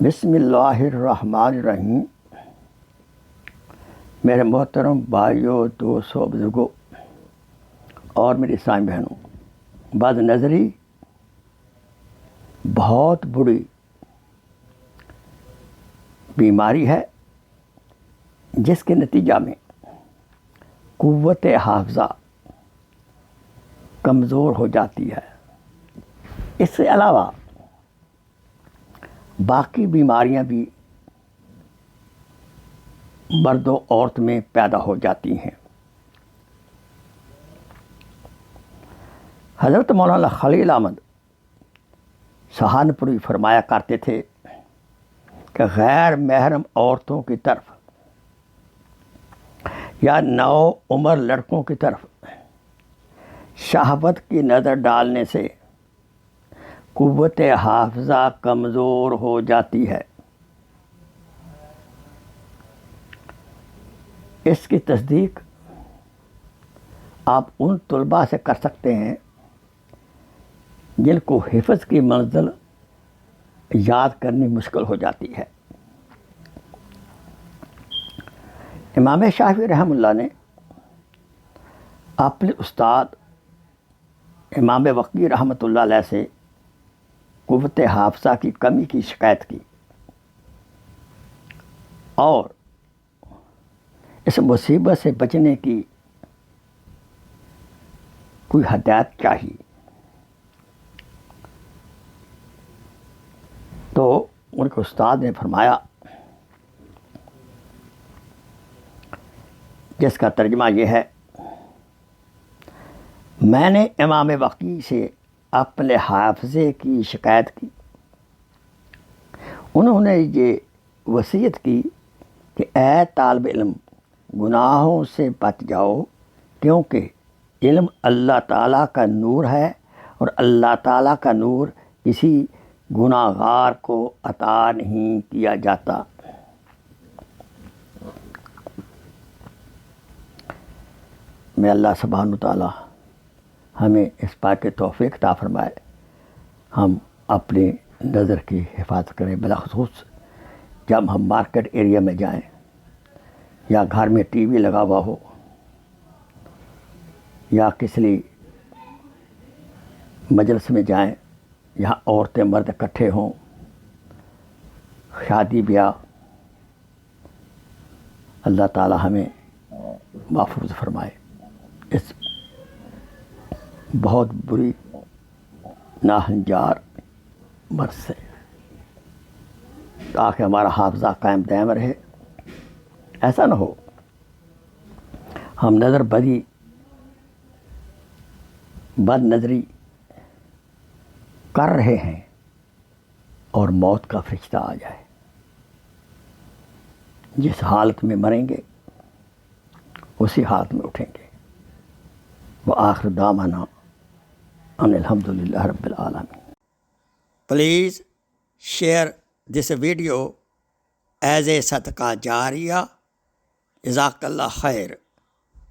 بسم اللہ الرحمن الرحیم۔ میرے محترم بھائیوں، دوستوں، بزرگوں اور میری اسلامی بہنوں، بد نظری بہت بری بیماری ہے جس کے نتیجہ میں قوت حافظہ کمزور ہو جاتی ہے۔ اس سے علاوہ باقی بیماریاں بھی مرد و عورت میں پیدا ہو جاتی ہیں۔ حضرت مولانا خلیل احمد سہارنپوری فرمایا کرتے تھے کہ غیر محرم عورتوں کی طرف یا نو عمر لڑکوں کی طرف شہوت کی نظر ڈالنے سے قوت حافظہ کمزور ہو جاتی ہے۔ اس کی تصدیق آپ ان طلباء سے کر سکتے ہیں جن کو حفظ کی منزل یاد کرنی مشکل ہو جاتی ہے۔ امام شافعی رحمہ اللہ نے اپنے استاد امام وقی رحمۃ اللہ علیہ سے قوت حافظہ کی کمی کی شکایت کی اور اس مصیبت سے بچنے کی کوئی ہدایت چاہیے، تو ان کے استاد نے فرمایا، جس کا ترجمہ یہ ہے: میں نے امام وقی سے اپنے حافظے کی شکایت کی، انہوں نے یہ وصیت کی کہ اے طالب علم، گناہوں سے بچ جاؤ، کیونکہ علم اللہ تعالیٰ کا نور ہے اور اللہ تعالیٰ کا نور کسی گناہ گار کو عطا نہیں کیا جاتا۔ میں اللہ سبحانہ تعالیٰ ہمیں اس بات کی توفیق عطا فرمائے ہم اپنی نظر کی حفاظت کریں، بالخصوص جب ہم مارکیٹ ایریا میں جائیں یا گھر میں ٹی وی لگا ہوا ہو یا کسی مجلس میں جائیں یہاں عورتیں مرد اکٹھے ہوں، شادی بیاہ، اللہ تعالی ہمیں محفوظ فرمائے اس بہت بری ناہنجار مرض سے، تاکہ ہمارا حافظہ قائم دائم رہے۔ ایسا نہ ہو ہم نظر بدی، بد نظری کر رہے ہیں اور موت کا فرشتہ آ جائے، جس حالت میں مریں گے اسی حالت میں اٹھیں گے۔ وآخر دعوانا ان الحمدللہ رب العالمین۔ Please share this video as a صدقہ جاریہ۔ جزاک اللہ خیر۔